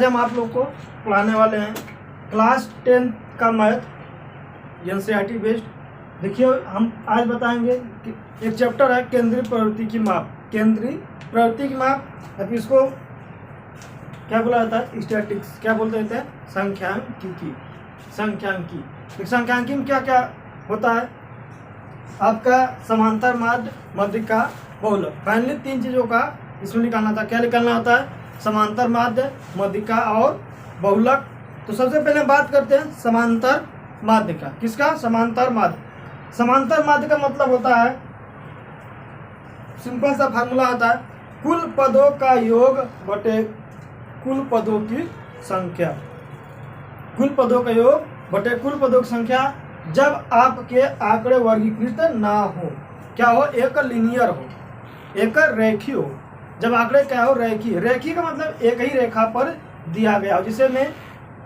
हम आप लोग को पढ़ाने वाले हैं क्लास 10 का मैथ एनसीईआरटी बेस्ड। देखिए हम आज बताएंगे कि एक चैप्टर है केंद्रीय प्रवृत्ति की माप। केंद्रीय प्रवृत्ति की माप, फिर इसको क्या बोला जाता है? स्टैटिक्स। क्या बोलते हैं? संख्यांकिकी। संख्यांकी में क्या क्या होता है? आपका समांतर माध्य, माध्यिका, बहुलक। फाइनली 3 चीज़ों का इसमें निकालना था। क्या निकालना होता है? समांतर माध्य, माध्यिका और बहुलक। तो सबसे पहले बात करते हैं समांतर माध्य का। किसका? समांतर माध्य। समांतर माध्य का मतलब होता है, सिंपल सा फार्मूला होता है, कुल पदों का योग बटे कुल पदों की संख्या। कुल पदों का योग बटे कुल पदों की संख्या जब आपके आंकड़े वर्गीकृत ना हो। क्या हो? एक लीनियर हो, एक रेखीय हो। जब आंकड़े क्या हो? रेखीय। रेखीय का मतलब एक ही रेखा पर दिया गया हो। जिसे में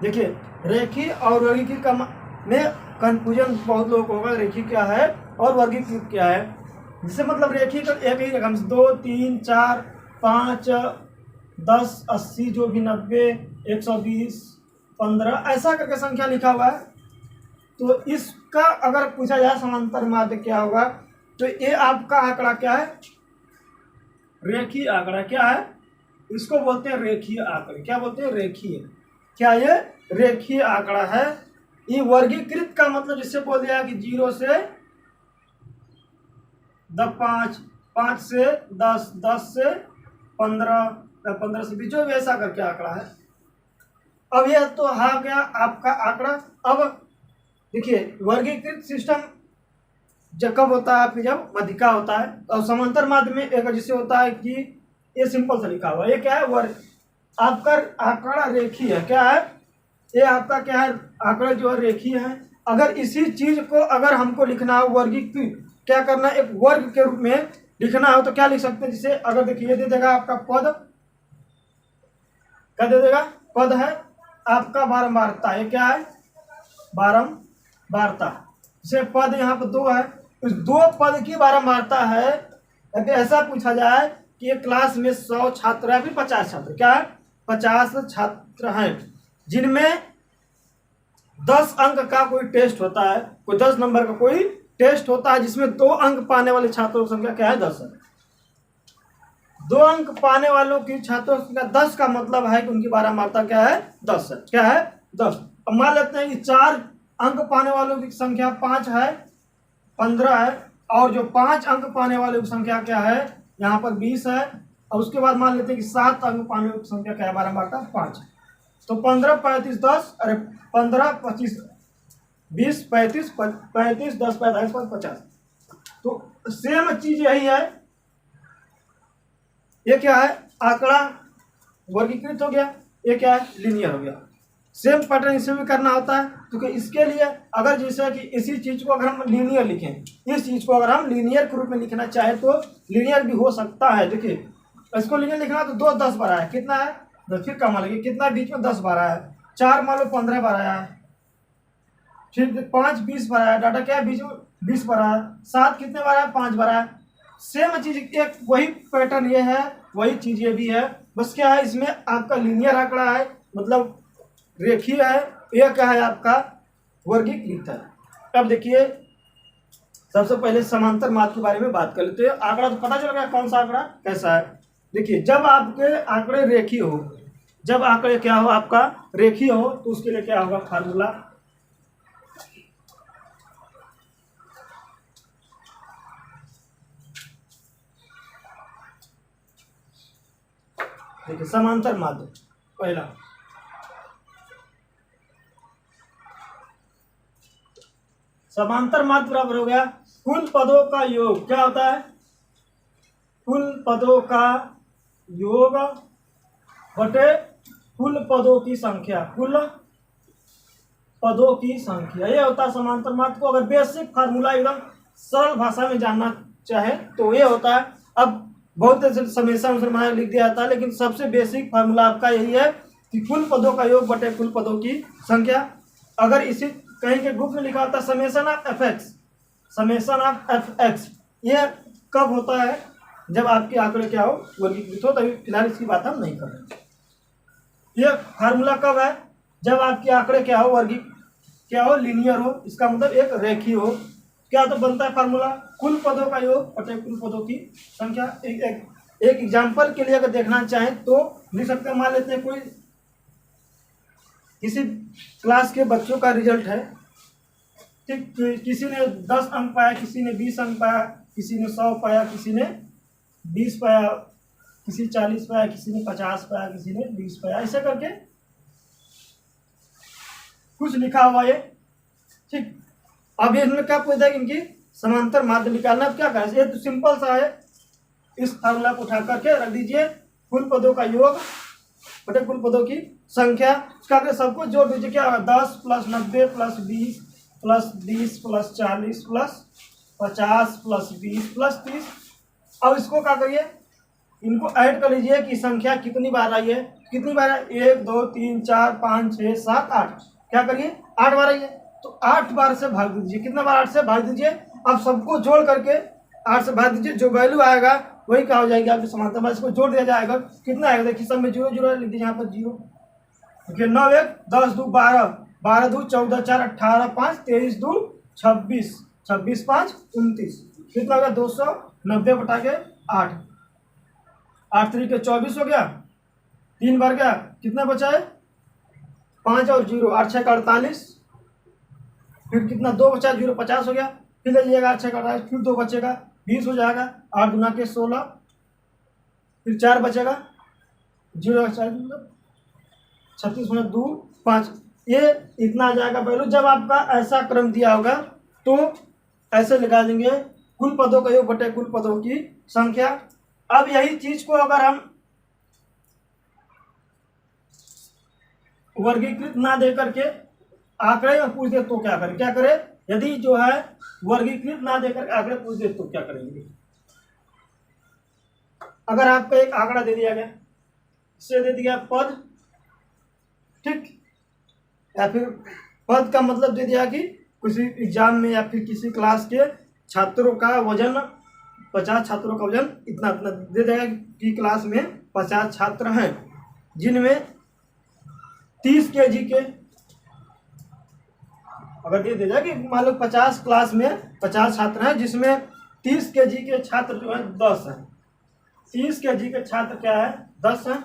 देखिए रेखीय और वर्गीकृत का में कंफ्यूजन बहुत लोगों को होगा। रेखीय क्या है और वर्गीकृत क्या है? जिसे मतलब रेखीय का एक ही रेखा, 2 3 4 5 10 80 जो भी 90 120 15 ऐसा करके संख्या लिखा हुआ है। तो इसका अगर पूछा जाए समांतर माध्य क्या होगा, तो ये आपका आंकड़ा क्या है? रेखीय आंकड़ा। क्या है? इसको बोलते हैं रेखीय आंकड़े। क्या बोलते हैं? रेखीय। क्या ये रेखीय आंकड़ा है? ये वर्गीकृत का मतलब जिससे बोल दिया कि 0 से 5, 5 से 10, 10 से 15, 15 से 20 जो भी ऐसा करके आंकड़ा है। अब यह तो आ गया आपका आंकड़ा। अब देखिए वर्गीकृत सिस्टम जब कब होता है? फिर जब माध्यिका होता है। और समांतर माध्य में एक जिससे होता है कि ये सिंपल सा लिखा हुआ है। ये क्या है? वर्ग। आपका आंकड़ा रेखीय है। क्या है? ये आपका क्या है? आंकड़ा जो है रेखीय है। अगर इसी चीज को अगर हमको लिखना हो वर्गीकृत, क्या करना है? एक वर्ग के रूप में लिखना हो तो क्या लिख सकते हैं? जिसे अगर देखिए दे देगा आपका पद, क्या दे देगा? पद है आपका बारंबारता। ये क्या है? बारंबारता। जैसे पद यहाँ पर 2 है, उस 2 पद की बारंबारता है। अगर ऐसा पूछा जाए कि एक क्लास में 100 छात्र है, फिर 50 छात्र, क्या है? 50 छात्र हैं, जिनमें 10 अंक का कोई टेस्ट होता है, कोई 10 नंबर का कोई टेस्ट होता है, जिसमें 2 अंक पाने वाले छात्रों की संख्या क्या है? 10 है। 2 अंक पाने वालों की छात्रों की संख्या 10 का मतलब है कि उनकी बारंबारता क्या है? 10 है। क्या है? 10। अब मान लेते हैं कि 4 अंक पाने वालों की संख्या 5 है, 15 है, और जो 5 अंक पाने वालों की संख्या क्या है? यहाँ पर 20 है। और उसके बाद मान लेते हैं कि 7 अंक पाने वालों की संख्या क्या है? बारंबारता 5 है। तो 15 35 10, अरे 15 25 20 35 35 10 45 50। तो सेम चीज यही है। ये क्या है? आंकड़ा वर्गीकृत हो गया। ये क्या है? लीनियर हो गया। सेम पैटर्न इसे भी करना होता है। क्योंकि इसके लिए अगर जैसे कि इसी चीज को अगर हम लीनियर लिखें, इस चीज को अगर हम लीनियर के रूप में लिखना चाहे तो लीनियर भी हो सकता है। देखिए इसको लीनियर लिखना तो 2 10 बार है, कितना है? 10। फिर कम लगे कितना? बीच में 10 बार है। 4 मान लो 15 बार आया है। फिर 5 20 बार आया। डाटा क्या है? बीच में 20 बार आया। 7 कितने बार आया? 5 बार आया। सेम चीज एक वही पैटर्न ये है, वही चीज ये भी है। बस क्या है? इसमें आपका लीनियर आंकड़ा है, मतलब रेखीय है। यह क्या है? आपका वर्गीकृत है। अब देखिए सबसे पहले समांतर माध्य के बारे में बात कर लेते हैं। आंकड़ा तो पता चल गया कौन सा आंकड़ा कैसा है। देखिए जब आपके आंकड़े रेखीय हो, जब आंकड़े क्या हो? आपका रेखीय हो, तो उसके लिए क्या होगा? फार्मूला। देखिए समांतर माध्य पहला, समांतर माध्य बराबर हो गया कुल पदों का योग। क्या होता है? कुल पदों का योग बटे कुल पदों की संख्या। कुल पदों की संख्या ये होता है समांतर माध्य को। अगर बेसिक फार्मूला एकदम सरल भाषा में जानना चाहे तो ये होता है। अब बहुत समेशन लिख दिया जाता है, लेकिन सबसे बेसिक फार्मूला आपका यही है कि कुल पदों का योग बटे कुल पदों की संख्या। अगर इसी कहीं के ग्रुप में लिखा होता है summation of F x, summation of F x. ये कब होता है? जब आपके आंकड़े क्या हो? वर्गीकृत हो। तभी फिलहाल इसकी बात हम नहीं कर रहे। ये फार्मूला कब है? जब आपके आंकड़े क्या हो, वर्गीय क्या हो, लीनियर हो, इसका मतलब एक रेखीय हो। क्या तो बनता है फार्मूला, कुल पदों का योग बटे कुल पदों की संख्या। एक एग्जाम्पल के लिए अगर देखना चाहें तो लिख सकते हैं। मान लेते हैं कोई किसी क्लास के बच्चों का रिजल्ट है, ठीक, किसी ने 10 अंक पाया, किसी ने 20 अंक पाया, किसी ने 100 पाया, किसी ने 20 पाया, किसी 40 पाया, किसी ने 50 पाया, किसी ने 20 पाया, ऐसे करके कुछ लिखा हुआ है, ठीक। अब ये इसमें क्या पूछता है कि इनकी समांतर माध्य निकालना। अब क्या करें, ये तो सिंपल सा है। इस फार्मूला को उठा करके रख दीजिए, कुल पदों का योग बटे कुल पदों की संख्या। उसका अगर सबको जोड़ दीजिए, क्या होगा, 10 plus 90 plus 20 plus 20 plus 40 plus 50 plus 20 plus 30। अब इसको क्या करिए, इनको ऐड कर लीजिए कि संख्या कितनी बार आई है, कितनी बार है, 1 2 3 4 5 6 7 8। क्या करिए, 8 बार आई है, तो 8 बार से भाग दीजिए। कितना बार, 8 से भाग दीजिए। अब सबको जोड़ करके 8 से भाग दीजिए, जो वैल्यू आएगा वही क्या हो जाएगी आपकी समांतर माध्य। इसको जोड़ दिया जाएगा, कितना आएगा, देखिए सब में 0 0 लिख दीजिए, यहाँ पर 0। देखिए 9 1 10 2 12 12 2 14 4 18 5 23 2 26 26 5 29। कितना होगा, 290 बटा के 8, 8 3 के 24 हो गया, 3 बार गया, कितना बचा है, 5 और 0, 8 6 का 48, फिर कितना 2 बचा, 0 50 हो गया, फिर ले लीजिएगा 8 6 का 48, फिर 2 बचेगा, 20 हो जाएगा, 8 गुना के 16, फिर 4 बचेगा, 0 36 गुना 2 5, ये इतना आ जाएगा वैल्यू। जब आपका ऐसा क्रम दिया होगा तो ऐसे लगा देंगे, कुल पदों का योग बटे कुल पदों की संख्या। अब यही चीज को अगर हम वर्गीकृत ना दे करके आंकड़े में पूछ दे तो क्या करें, क्या करें, यदि जो है वर्गीकृत ना देकर आंकड़े पूछ दे तो क्या करेंगे। अगर आपको एक आंकड़ा दे दिया गया, इससे दे दिया पद, ठीक, या फिर पद का मतलब दे दिया कि किसी एग्जाम में या फिर किसी क्लास के छात्रों का वजन 50 छात्रों का वजन इतना इतना दे देगा कि क्लास में 50 छात्र हैं, जिनमें 30 kg के, अगर दे देगा कि मान लो 50 क्लास में 50 छात्र हैं, जिसमें 30 kg के छात्र जो है 10 हैं, 30 kg के छात्र क्या है, 10 हैं,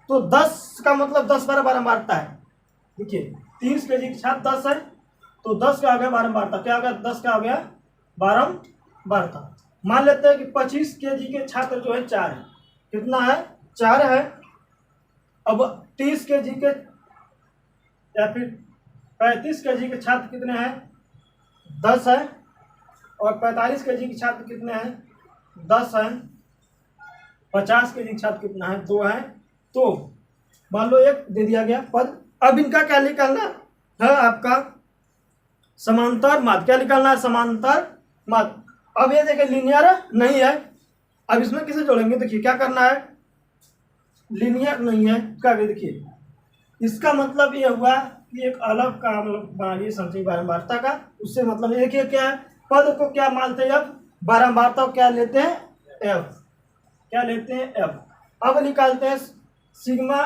तो 10 का मतलब 10 12 12 मारता है। देखिए 30 kg के छात्र 10 है, तो 10 का आ गया 12 मारता, क्या हो गया, 10 का हो गया 12 मारता। मान लेते हैं कि 25 kg के छात्र जो है 4 है, कितना है, 4 है। अब 30 kg के या फिर 35 kg के छात्र कितने हैं, 10 है, और 45 kg के छात्र कितने हैं, 10 हैं, 50 kg के छात्र कितना है, 2 है। तो मान लो एक दे दिया गया पद। अब इनका क्या निकालना है, आपका समांतर माध्य। क्या निकालना है, समांतर माध्य। अब ये देखिए लीनियर नहीं है, अब इसमें किसे जोड़ेंगे, देखिए क्या करना है, लीनियर नहीं है, क्या देखिए इसका मतलब ये हुआ कि एक अलग का मतलब बनाइए संचयी बारंबारता का। उससे मतलब एक ही क्या है, पद को क्या मानते हैं एफ, बारंबारता को क्या लेते हैं एफ, क्या लेते हैं एफ। अब निकालते हैं सिग्मा,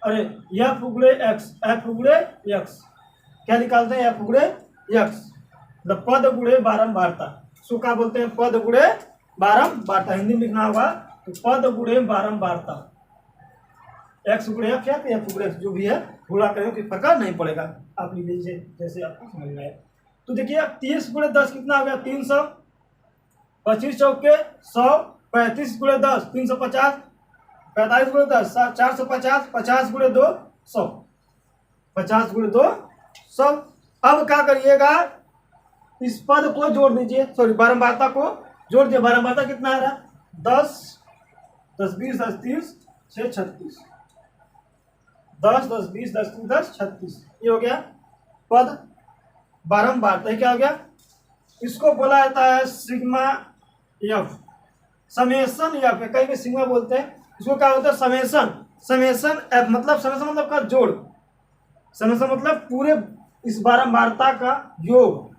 अरे एफ गुणे एक्स, एफ गुणे एक्स, क्या निकालते हैं, एफ गुणे एक्स, मतलब पद गुणे बारंबारता। सो क्या बोलते हैं, पद गुणे बारंबारता, हिंदी में लिखना होगा तो पद गुणे बारंबारता, एक्स गुणे एफ या एफ गुणे एक्स, जो भी है गुणा करें कोई फर्क नहीं पड़ेगा, आप लिख लीजिए जैसे आपको समझ में आए। तो देखिए 30 गुणे 10 कितना हो गया, 300, 25 चौके 100, 35 गुणे 10 350, 45 गुणे 10 450, 50 गुणे 2 100, 50 गुणे 2 100। अब क्या करिएगा, इस पद को जोड़ दीजिए, सॉरी बारंबारता को जोड़ दिए। बारंबारता कितना आ रहा, 10 10 20 10 30 6 36, 10 10 20 10 30 10 36, ये हो गया पद बारंबारता। क्या हो गया, इसको बोला जाता है सिग्मा एफ, समेसन एफ, कहीं भी सिग्मा बोलते हैं, इसको क्या होता है समेसन, समेसन एफ, मतलब समेसन मतलब का जोड़, समेसन मतलब पूरे इस बारंबारता का योग,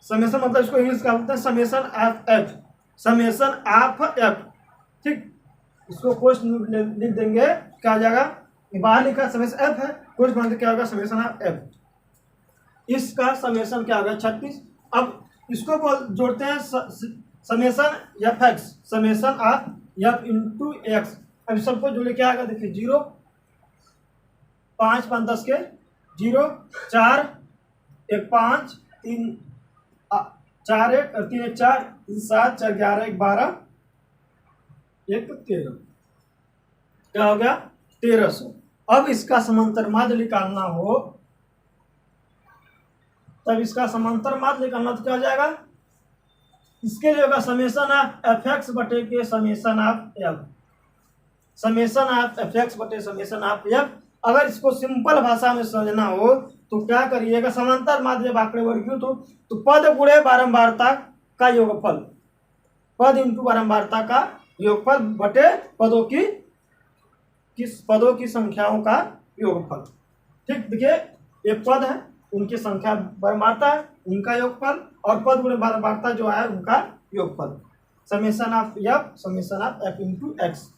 समेसन मतलब इसको इंग्लिश का होता है summation of F, summation of F, ठीक। इसको क्वेश्चन लिख देंगे, क्या आ जाएगा, बाहर लिखा समेशन एफ है, कोरिस्पॉन्ड क्या होगा समेशन ऑफ एफ, इसका समेशन क्या होगा 36। अब इसको जोड़ते हैं summation F x, summation of F into x. अब सबको जोड़े क्या आएगा देखिए 0 5 5 10 के 0 4 1 5 3 4 1 और 3 1 4 7 4 11 1 12 1 13, क्या हो गया 1300। अब इसका समांतर माध्य निकालना हो, तब इसका समांतर माध्य निकालना तो क्या हो जाएगा, इसके लिए होगा समेशन ऑफ एफ एक्स बटे के summation of F, summation of F x बटे समेशन ऑफ एफ। अगर इसको सिंपल भाषा में समझना हो तो क्या करिएगा, समांतर माध्य जब आंकड़े वर्गीकृत हो तो पद गुणे बारंबारता का योगफल, पद इंटू बारंबारता का योगफल बटे पदों की संख्याओं का योगफल। ठीक, देखिए एक पद है उनकी संख्या बारंबारता है उनका योगफल, और पद गुणे बारंबारता जो है उनका योगफल, summation of F into x.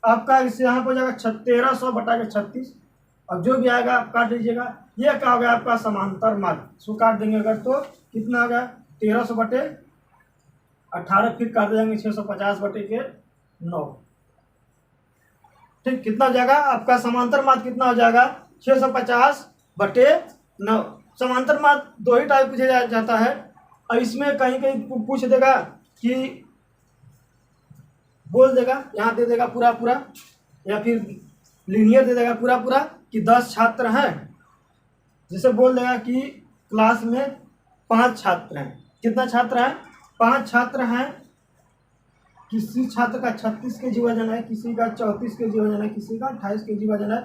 आपका इससे यहाँ पर जाएगा 1300 बटा के 36। अब जो भी आएगा आप काट लीजिएगा, ये क्या हो गया आपका समांतर माध्य, इसको काट देंगे अगर तो कितना हो गया 1300 बटे 18, फिर काट देंगे 650 बटे के 9। ठीक, कितना हो जाएगा आपका समांतर माध्य, कितना हो जाएगा 650 बटे 9। समांतर माध्य दो ही टाइप पूछा जाता है। अब इसमें कहीं कहीं पूछ देगा कि बोल देगा, यहाँ दे देगा पूरा पूरा, या फिर लीनियर दे देगा पूरा पूरा कि 10 छात्र हैं, जैसे बोल देगा कि क्लास में 5 छात्र हैं। कितना छात्र हैं 5 छात्र हैं, किसी छात्र का 36 केजी वजन है, किसी का 34 केजी वजन है, किसी का 28 केजी वजन है,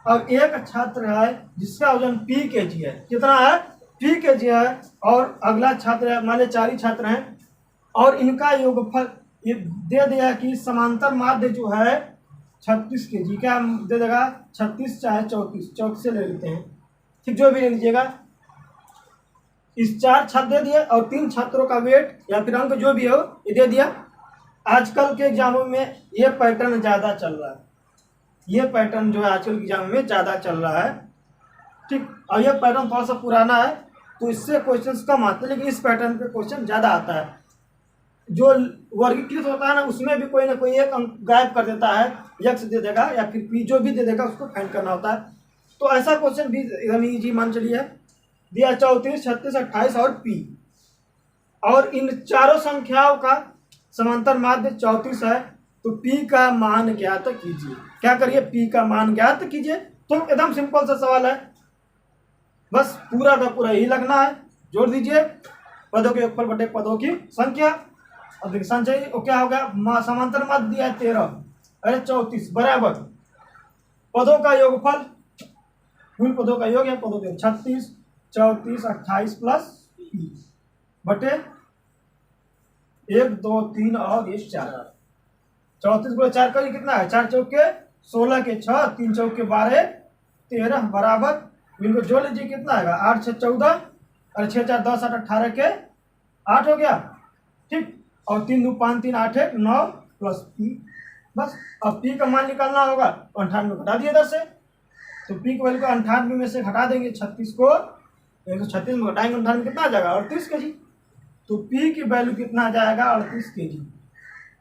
और एक छात्र है जिसका वजन p केजी है। कितना है p केजी है, और अगला छात्र है, मान लीजिए 4 ही छात्र हैं, और इनका योगफल ये दे दिया कि समांतर माध्य जो है 36 केजी, क्या दे देगा 36 चाहे 34 से ले लेते हैं, ठीक जो भी ले लीजिएगा। इस 4 छात्र दे दिए और 3 छात्रों का वेट या फिर अंक जो भी हो ये दे दिया। आजकल के एग्जामों में ये पैटर्न ज़्यादा चल रहा है, ये पैटर्न जो है आजकल के एग्जाम में ज़्यादा चल रहा है। ठीक, और ये पैटर्न थोड़ा सा पुराना है तो इससे क्वेश्चंस कम आते हैं, लेकिन इस पैटर्न पे क्वेश्चन ज़्यादा आता है। जो वर्गीकृत होता है ना उसमें भी कोई ना कोई एक अंक गायब कर देता है, यक्स दे देगा या फिर पी, जो भी दे देगा उसको फाइंड करना होता है। तो ऐसा क्वेश्चन भी एकदम ईजी मान चलिए, दिया 34 36 28 और पी, और इन चारों संख्याओं का समांतर माध्य 34 है, तो p का मान ज्ञात कीजिए। क्या करिए p का मान ज्ञात कीजिए। तो एकदम सिंपल सा सवाल है, बस पूरा का पूरा ही लगना है। जोड़ दीजिए पदों के योगफल बटे पदों की संख्या। अब निशान चाहिए, और क्या हो गया समांतर माध्य दिया है 13 अरे 34 बराबर पदों का योगफल, कुल पदों का योग है पदों के 36 34 28 प्लस p बटे 1 2 3 और 1 4। 34 गुणे 4 करिए कितना है, 4 चौके 16 के 6 3 चौके 12 13 बराबर इनको जोड़ लीजिए कितना आएगा 8 6 14 और 6 4 10 8 18 के 8 हो गया। ठीक, और 3 2 5 3 8 1 9 प्लस p। बस अब p का मान निकालना होगा, 98 घटा दिए 10 से, तो p की वैल्यू को 98 में से घटा देंगे 36 को, 136 में घटाएंगे 98 कितना आ जाएगा 38 केजी। तो p की वैल्यू कितना आ जाएगा 38 केजी।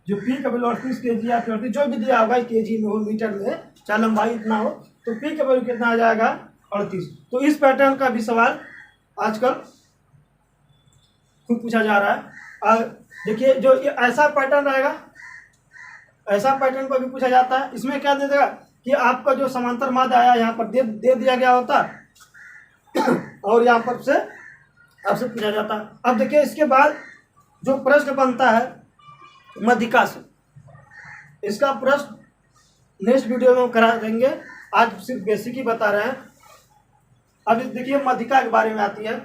जो p का वैल्यू 38 केजी या 38 जो भी दिया होगा केजी में हो मीटर में, चाहे लंबाई इतना हो, तो p का वैल्यू कितना आ जाएगा 38। तो इस पैटर्न का भी सवाल आजकल खूब पूछा जा रहा है। और देखिए जो ये ऐसा पैटर्न रहेगा, ऐसा पैटर्न पर भी पूछा जाता है। इसमें क्या दे देगा कि आपका जो समांतर माध्य आया यहाँ पर दे दिया गया होता और यहाँ पर से आपसे पूछा जाता है। अब देखिए इसके बाद जो प्रश्न बनता है मध्यिका से, इसका प्रश्न नेक्स्ट वीडियो में हम करा देंगे, आज सिर्फ बेसिक ही बता रहे हैं। अब देखिए मध्यिका के बारे में आती है।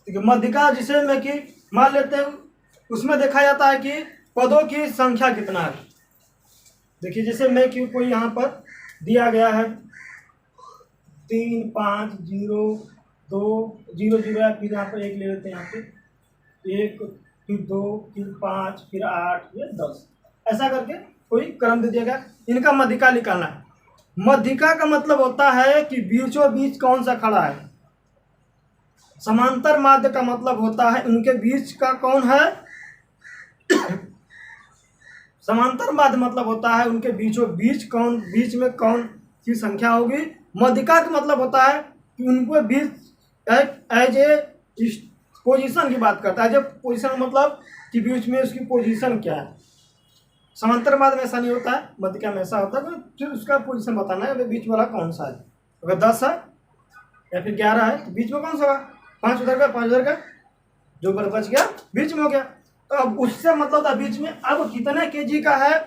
देखिए मध्यिका जिसे में कि मान लेते हैं, उसमें देखा जाता है कि पदों की संख्या कितना है। देखिए जैसे में कि कोई यहाँ पर दिया गया है 3 5 0 2 0 0 है, फिर यहाँ पर 1 ले लेते हैं, यहाँ पे 1 फिर 2 फिर 5 फिर 8 फिर 10, ऐसा करके कोई क्रम दे दिया गया। इनका मध्यिका निकालना है। मध्यिका का मतलब होता है कि बीचों बीच कौन सा खड़ा है। समांतर माध्य का मतलब होता है उनके बीच का कौन है। समांतर माध्य मतलब होता है उनके बीचों बीच कौन, बीच में कौन की संख्या होगी। मध्यिका का मतलब होता है कि उनको बीच एज ए पोजीशन की बात करता है। जब पोजीशन मतलब कि बीच में उसकी पोजीशन क्या है। समांतर माध्य में ऐसा नहीं होता है, मध्यिका में ऐसा होता है कि फिर उसका पोजीशन बताना है, बीच वाला कौन सा है। अगर 10 है या फिर 11 है तो बीच में कौन सा होगा, 5 उधर का 5 उधर का, जो बच गया बीच में हो गया। तो अब उससे मतलब था बीच में। अब कितने केजी का है,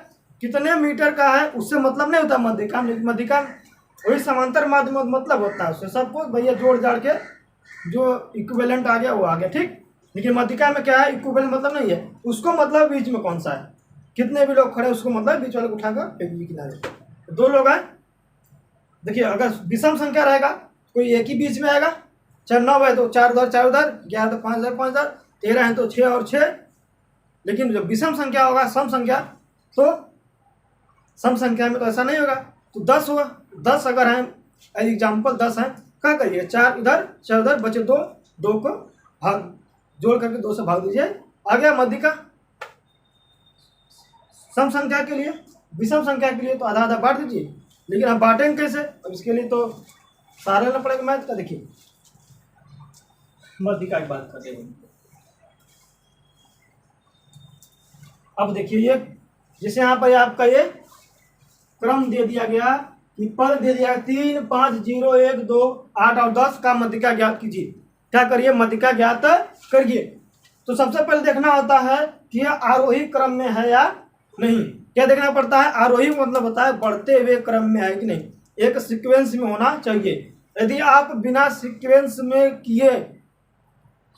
कितने मीटर का है, उससे मतलब नहीं होता मध्यिका। मध्यिका वही समांतर माध्य में मतलब होता है, उससे सबको भैया जोड़ जाड़ के जो इक्विवेलेंट आ गया वो आ गया, ठीक। लेकिन मध्यिका में क्या है, इक्विवेलेंट मतलब नहीं है, उसको मतलब बीच में कौन सा है। कितने भी लोग खड़े उसको मतलब बीच वाले को उठाकर फेंक दिए किनारे। 2 लोग हैं, देखिए अगर विषम संख्या रहेगा कोई एक ही बीच में आएगा, चाहे 9 है तो 4 उधर 4 उधर, 11 तो 5 उधर 5 उधर, 13 है तो 6 और 6। लेकिन जब विषम संख्या होगा, सम संख्या, तो सम संख्या में तो ऐसा नहीं होगा, तो 10 होगा। 10 अगर है, एग्जाम्पल 10 है, क्या करिए 4 इधर 4 उधर, बचे 2, 2 को भाग जोड़ करके 2 से भाग दीजिए, आ गया मध्यिका। सम संख्या के लिए, विषम संख्या के लिए तो आधा आधा बांट दीजिए। लेकिन अब बांटेंगे कैसे, अब इसके लिए तो सारा लेना पड़ेगा मैथ का। देखिए मध्यिका की बात करते हैं। अब देखिए ये जैसे यहाँ पर आपका ये क्रम दे दिया गया कि पद दे दिया 3 5 0 1 2 8 और 10 का मध्यिका ज्ञात कीजिए। क्या करिए, मध्यिका ज्ञात करिए। तो सबसे पहले देखना होता है कि यह आरोही क्रम में है या नहीं। क्या देखना पड़ता है, आरोही मतलब होता है बढ़ते हुए क्रम में है कि नहीं, एक सीक्वेंस में होना चाहिए। यदि आप बिना सीक्वेंस में किए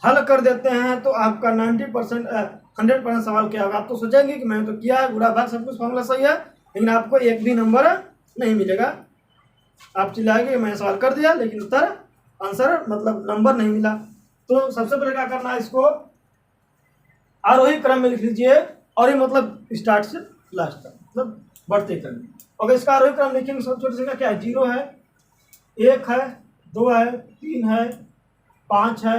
हल कर देते हैं तो आपका 90% 100% सवाल क्या होगा। आप तो सोचेंगे कि मैंने तो किया है, बुरा भाग सब कुछ फॉर्मूला सही है, लेकिन आपको एक भी नंबर नहीं मिलेगा। आप चिल्लाएंगे मैंने सवाल कर दिया लेकिन उत्तर आंसर मतलब नंबर नहीं मिला। तो सबसे पहले क्या करना है, इसको आरोही क्रम में लिख लीजिए, और ये मतलब स्टार्ट से लास्ट तक मतलब बढ़ते क्रम में। अगर इसका आरोही क्रम लिखेंगे सबसे छोटी संख्या क्या है, 0 है, 1 है, 2 है, 3 है, 5 है,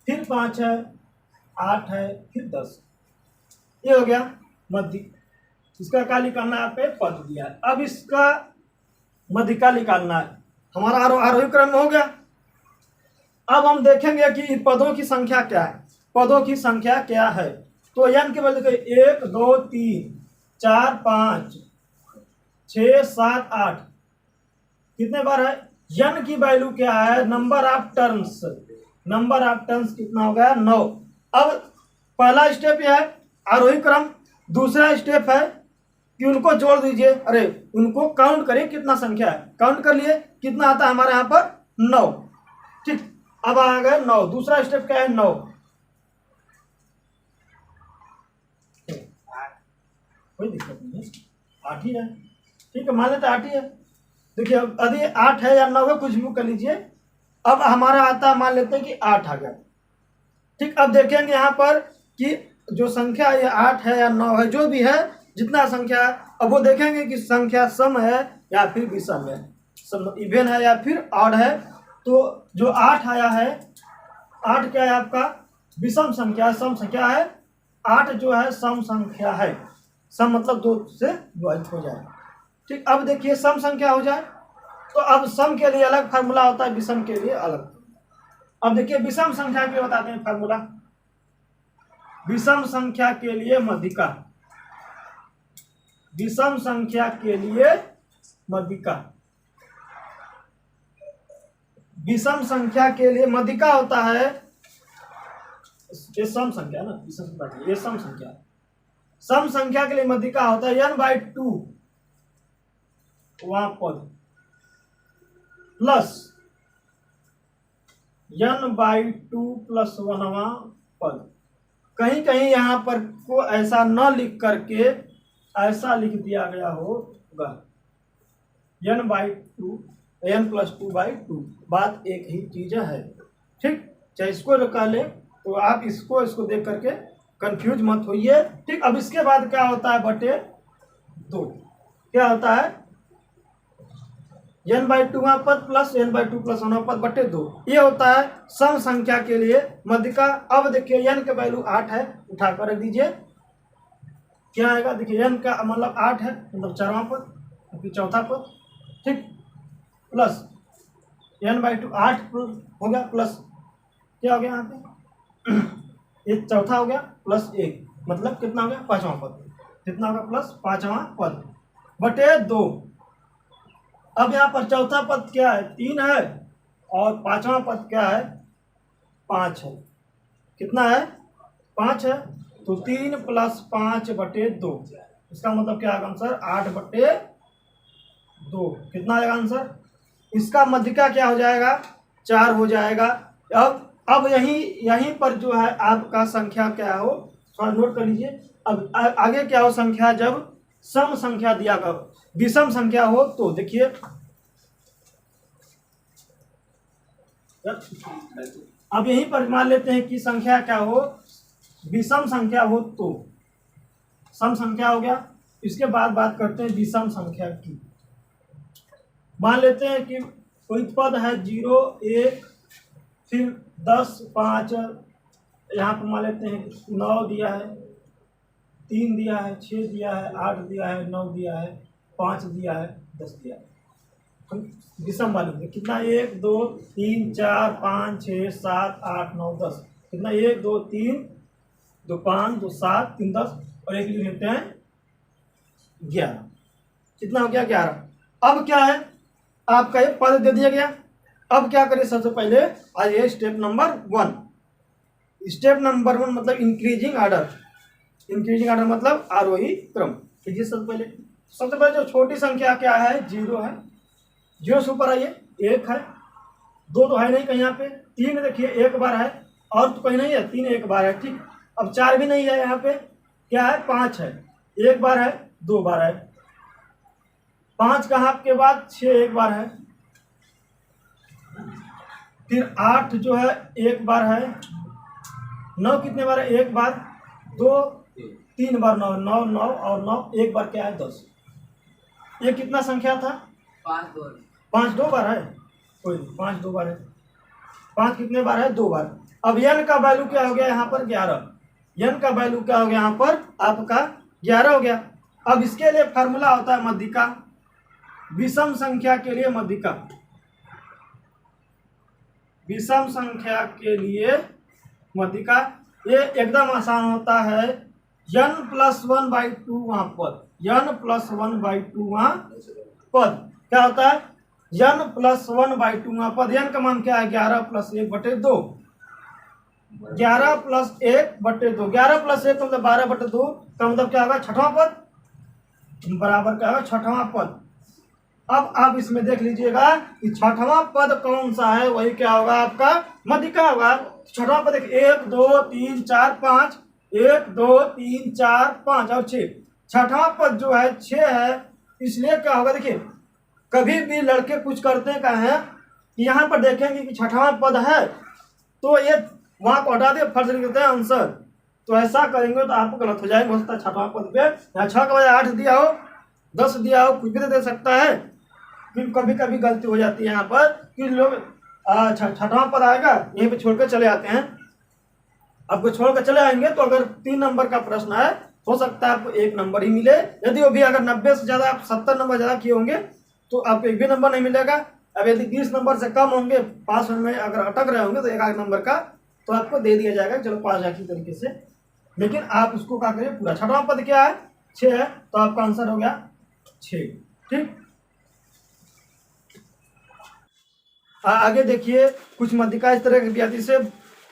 फिर 5 है, 8 है, फिर 10। ये हो गया मध्य। इसका क्या निकालना है, आप पे पद दिया है। अब इसका मध्यिका निकालना है। हमारा आरोही क्रम में हो गया। अब हम देखेंगे कि पदों की संख्या क्या है, पदों की संख्या क्या है। तो n के बदले 1 2 3 4 5 6 7 8 कितने बार है, n की वैल्यू क्या है, number of turns, number of turns कितना हो गया 9। अब पहला स्टेप यह है आरोही क्रम। दूसरा स्टेप है कि उनको जोड़ दीजिए, अरे उनको काउंट करिए कितना संख्या है, काउंट कर लिए कितना आता है हमारे यहाँ पर 9, ठीक। अब आ गए 9। दूसरा स्टेप क्या है 9, कोई दिक्कत नहीं है, 8 ही है, ठीक है, मान लेते 8 ही है। देखिए अब यदि 8 है या 9 है कुछ भी कर लीजिए। अब हमारा आता है, मान लेते हैं कि 8 आ गया, ठीक। अब देखेंगे यहाँ पर कि जो संख्या ये 8 है या 9 है, जो भी है जितना संख्या है, अब वो देखेंगे कि संख्या सम है या फिर विषम है, सम इवन है या फिर ऑड है। तो जो 8 आया है, 8 क्या है आपका विषम संख्या, सम संख्या है। 8 जो है सम संख्या है, सम मतलब 2 से विभाजित हो जाए, ठीक। अब देखिए सम संख्या हो जाए तो अब सम के लिए अलग फार्मूला होता है, विषम के लिए अलग। अब देखिए विषम संख्या के लिए बताते हैं फार्मूला। विषम संख्या के लिए मध्यिका, विषम संख्या के लिए मध्यिका, विषम संख्या के लिए मध्यिका होता है, ये सम संख्या ना, विषम संख्या ये सम संख्या, सम संख्या के लिए मध्यिका होता है n/2 वहां पद प्लस n/2 + 1वां पद। कहीं कहीं यहाँ पर को ऐसा न लिख करके ऐसा लिख दिया गया होगा n/2 n + 2/2, बात एक ही चीज है। ठीक, चाहे इसको रखा ले तो आप इसको देख करके कंफ्यूज मत होइए। ठीक, अब इसके बाद क्या होता है बटे 2, क्या होता है n/2वां पद प्लस n/2 + 1वां पद बटे 2, ये होता है सम संख्या के लिए मध्यिका। अब देखिए n का वैल्यू 8 है, उठाकर रख दीजिए, क्या आएगा देखिए n का मतलब 8 है, मतलब 4वां पद, फिर चौथा पद। ठीक, प्लस n/2 8 हो गया, प्लस क्या हो गया यहाँ पे ये चौथा हो गया, प्लस 1 मतलब कितना हो गया 5वां पद, कितना होगा प्लस 5वां पद बटे 2। अब यहाँ पर चौथा पद क्या है 3 है, और 5वां पद क्या है 5 है, कितना है 5 है, तो 3 + 5 बटे 2, इसका मतलब क्या आएगा आंसर 8 बटे 2, कितना आएगा आंसर, इसका मध्यिका क्या हो जाएगा 4 हो जाएगा। अब यहीं पर जो है आपका संख्या क्या हो, थोड़ा नोट कर लीजिए। अब आगे क्या हो संख्या, जब सम संख्या दिया गया विषम संख्या हो तो देखिए अब यहीं पर मान लेते हैं कि संख्या क्या हो विषम संख्या हो तो सम संख्या हो गया। इसके बाद बात करते हैं विषम संख्या की। मान लेते हैं कि कोई पद है 0 1 फिर 10 5, यहाँ पर मान लेते हैं 9 दिया है, 3 दिया है, 6 दिया है, 8 दिया है, 9 दिया है, 5 दिया है, 10 दिया है। विषम मालूम है कितना 1 2 3 4 5 6 7 8 9 10, कितना 1 2 3 2 5 2 7 3 10 और एक लिख लेते हैं 11, कितना हो गया 11। अब क्या है आपका ये पद दे दिया गया। अब क्या करें, सबसे पहले आइए स्टेप नंबर 1। स्टेप नंबर 1 मतलब इंक्रीजिंग ऑर्डर, इंक्रीजिंग ऑर्डर मतलब आरोही क्रम। कीजिए सबसे पहले जो छोटी संख्या क्या है 0 है, 0 से ऊपर आइए 1 है, 2 तो है नहीं कहीं यहाँ पे, 3 देखिए एक बार है और तो कहीं नहीं है, 3 एक बार है। ठीक, अब 4 भी नहीं है यहाँ पे, क्या है 5 है, एक बार है 2 बार है, 5 कहाँ के बाद 6 एक बार है, फिर 8 जो है एक बार है, 9 कितने बार है एक बार, 2 3 बार 9 9 9 और 9 एक बार क्या है 10। ये कितना संख्या था 5 2 बार है, कोई 5 2 बार है, 5 कितने बार है 2 बार। अब n का वैल्यू क्या हो गया यहाँ पर 11, n का वैल्यू क्या हो गया यहाँ पर आपका 11 हो गया। अब इसके लिए फार्मूला होता है मध्यिका, विषम संख्या के लिए मध्यिका, विषम संख्या के लिए मध्यिका ये एकदम आसान होता है, n + 1/2 वहां पद, n + 1/2 वहां पद क्या होता है n + 1/2 वहां पद। n का मान क्या है 11 + 1 बटे 2, 11 + 1 बटे 2, 11 + 1 मतलब 12 बटे 2 का मतलब क्या होगा छठवां पद, बराबर क्या होगा छठवां पद। अब आप इसमें देख लीजिएगा कि छठवां पद कौन सा है, वही क्या होगा आपका मध्यिका होगा। छठवां पद 1 2 3 4 5, 1 2 3 4 5 और 6, छठवां पद जो है 6 है, इसलिए क्या होगा देखिए कभी भी लड़के कुछ करते हैं क्या है कि यहाँ पर देखेंगे कि छठवां पद है तो ये वहां को हटा दे फर्ज लिख देते हैं आंसर, तो ऐसा करेंगे तो आपको गलत हो जाएगा। हो सकता है छठवां पद पे यहाँ 6 के बजाय 8 दिया हो, 10 दिया हो, कुछ भी दे सकता है। फिर कभी कभी गलती हो जाती है यहाँ पर कि लोग छठवां पद आएगा यहीं पे छोड़कर चले आते हैं। आपको छोड़कर चले आएंगे तो अगर 3 नंबर का प्रश्न है हो सकता है आपको 1 नंबर ही मिले, यदि वो भी अगर 90 से ज़्यादा आप 70 नंबर ज़्यादा किए होंगे तो आपको 1 भी नंबर नहीं मिलेगा। अब यदि 20 नंबर से कम होंगे, पास होने में अगर अटक रहे होंगे तो 1 नंबर का तो आपको दे दिया जाएगा, चलो पास जाए की तरीके से। लेकिन आप उसको क्या करिए पूरा। छठवां पद क्या है 6 है, तो आपका आंसर हो गया 6। ठीक, आगे देखिए कुछ मध्यिका इस तरह की व्याधि से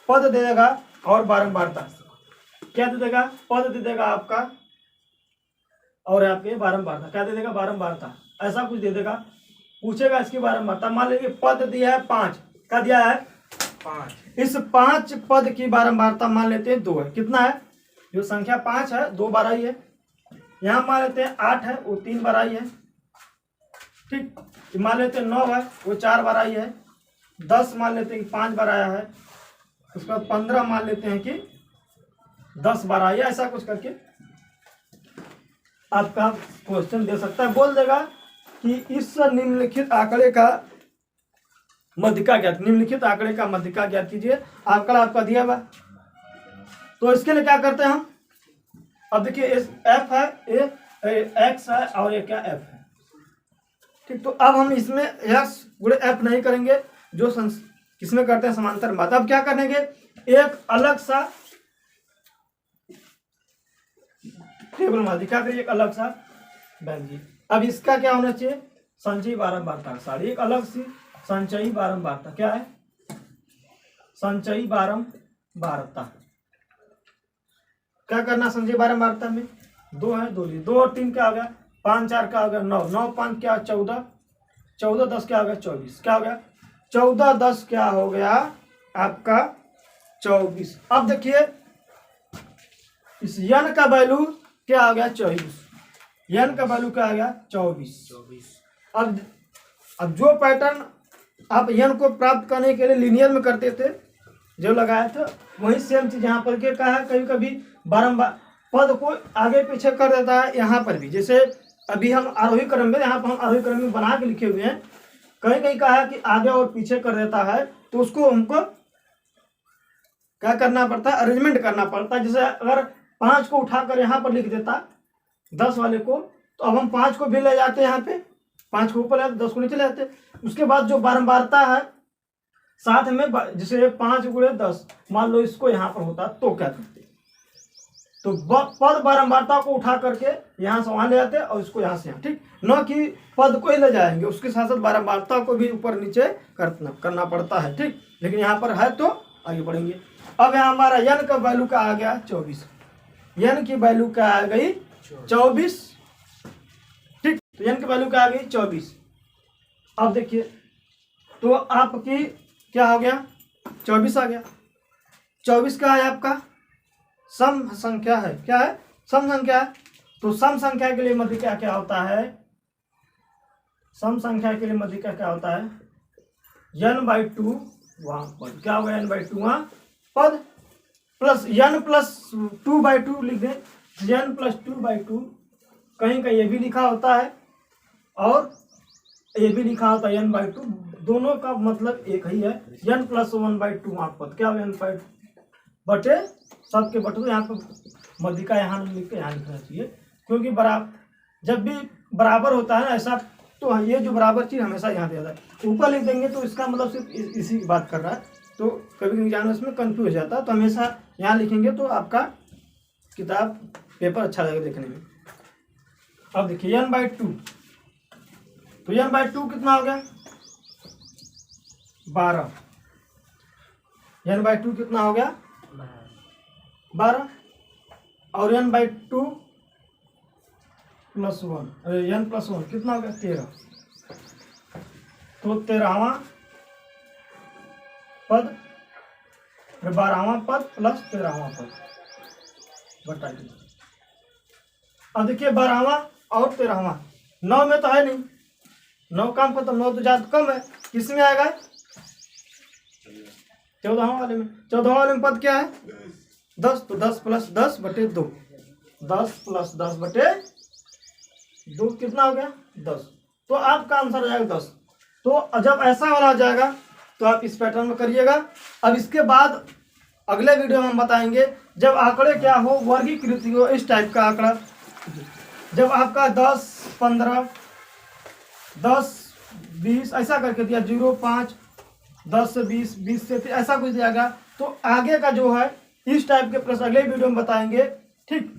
पद दे देगा और बारंबारता, क्या दे देगा पद दे देगा आपका और आपके बारंबारता क्या दे देगा बारंबारता, ऐसा कुछ दे देगा। पूछेगा इसकी बारंबारता, मान लीजिए पद दिया है 5 का दिया है इस 5 पद की बारंबारता मान लेते हैं 2 है। कितना है? जो संख्या 5 है 2 बार आई है। यहाँ मान लेते हैं 8 है, वो 3 बार आई है। ठीक, मान लेते हैं 9 है, वो 4 बार आई है। 10 मान लेते हैं कि 5 बार आया है। उसके बाद 15 मान लेते हैं कि 10 बार आई है। ऐसा कुछ करके आपका क्वेश्चन दे सकता है, बोल देगा कि इस निम्नलिखित आंकड़े का मध्यिका ज्ञात, निम्नलिखित आंकड़े का मध्यिका ज्ञात कीजिए। आंकड़ा आपका दिया हुआ, तो इसके लिए क्या करते हैं हम? अब देखिए एफ है, एक्स है और ये क्या एफ है। ठीक, तो अब हम इसमें एक्स गुणे एफ नहीं करेंगे, जो किसमें करते हैं समांतर बात। अब क्या करेंगे? एक अलग सा टेबल माध्यिका करिए, एक अलग सा बैंजी। अब इसका क्या होना चाहिए? संचयी बारंबारता सारी, एक अलग सी संचयी बारंबारता। क्या है? संचयी बारंबारता। क्या करना संचयी बारंबारता में? 2 है, 2 2 और 3 क्या हो गया? 5 4 क्या हो गया? 9 9 5 क्या? 14 14 10 क्या हो गया? 24 क्या हो गया? 14 10 क्या हो गया आपका? 24। अब देखिए इस यन का वैल्यू क्या आ गया? 24। यन का वैल्यू क्या आ गया? 24। अब जो पैटर्न आप यन को प्राप्त करने के लिए लीनियर में करते थे, जो लगाया था, वही सेम चीज यहाँ पर के कहा है। कभी कभी बारंबार पद को आगे पीछे कर देता है। यहाँ पर भी जैसे अभी हम आरोही क्रम में, यहाँ पर हम आरोही क्रम में बना के लिखे हुए हैं, कहीं कहीं कहा है कि आगे और पीछे कर देता है, तो उसको हमको क्या करना पड़ता है? अरेंजमेंट करना पड़ता है। जैसे अगर 5 को उठाकर यहाँ पर लिख देता 10 वाले को, तो अब हम 5 को भी ले जाते हैं यहाँ पे, 5 को ऊपर ले जाते, 10 को नीचे ले जाते। उसके बाद जो बारंबारता है साथ में, जैसे 5 गुणे 10 मान लो इसको यहाँ पर होता, तो क्या करते? तो पद बारंबारता को उठा करके यहाँ से वहां ले जाते और इसको यहाँ से यहाँ। ठीक, न कि पद को ही ले जाएंगे, उसके साथ साथ बारंबारता को भी ऊपर नीचे करना पड़ता है। ठीक, लेकिन यहाँ पर है तो आगे बढ़ेंगे। अब यहाँ हमारा यन का वैल्यू का आ गया 24। यन की वैल्यू क्या आ गई? 24। ठीक, तो यन की वैल्यू क्या आ गई? 24। अब देखिए तो आपकी क्या हो गया? 24 आ गया। 24 का है आपका सम संख्या है। क्या है? सम संख्या है। तो सम संख्या के लिए मध्यिका क्या होता है? सम संख्या के लिए मध्यिका क्या होता है? n/2 वहां पद। क्या होगा? n/2 वहां पद प्लस n + 2/2 लिख दें। n + 2/2 कहीं कहीं ये भी लिखा होता है और ये भी लिखा होता है n/2, दोनों का मतलब एक ही है। n + 1/2 वहां पद। क्या होगा? n/2 बटे सबके बटे, तो यहाँ पर मध्यिका यहाँ लिख के यहाँ लिखना चाहिए, क्योंकि बराबर जब भी बराबर होता है ना ऐसा, तो ये जो बराबर चीज हमेशा यहाँ दिया जाता है। ऊपर लिख देंगे तो इसका मतलब सिर्फ इसी की बात कर रहा है, तो कभी कभी जानवर इसमें कंफ्यूज हो जाता है। तो हमेशा यहाँ लिखेंगे तो आपका किताब पेपर अच्छा लगेगा देखने में। अब देखिए n/2, तो n/2 कितना हो गया? 12। n/2 कितना हो गया? 12। और n/2 + 1, n + 1 कितना हो गया? 13। तो 13वां पद, 12वां पद प्लस 13वां पद बटा 2। अब देखिए 12वां और 13वां, 9 में तो है नहीं, 9 काम खत्म, 9 तो ज्यादा कम है। किस में आएगा? 14वां वाले में। 14वां वाले में पद क्या है? 10। तो 10 + 10 बटे 2, 10 + 10 बटे 2 कितना हो गया? 10। तो आपका आंसर आ जाएगा 10। तो जब ऐसा वाला आ जाएगा तो आप इस पैटर्न में करिएगा। अब इसके बाद अगले वीडियो में हम बताएंगे जब आंकड़े क्या हो, वर्गीकृत हो, इस टाइप का आंकड़ा, जब आपका 10 15 10 20 ऐसा करके दिया, 0 5 10 से 20 20 से 30 ऐसा कुछ दिया गया, तो आगे का जो है इस टाइप के प्रश्न अगले वीडियो में बताएंगे। ठीक।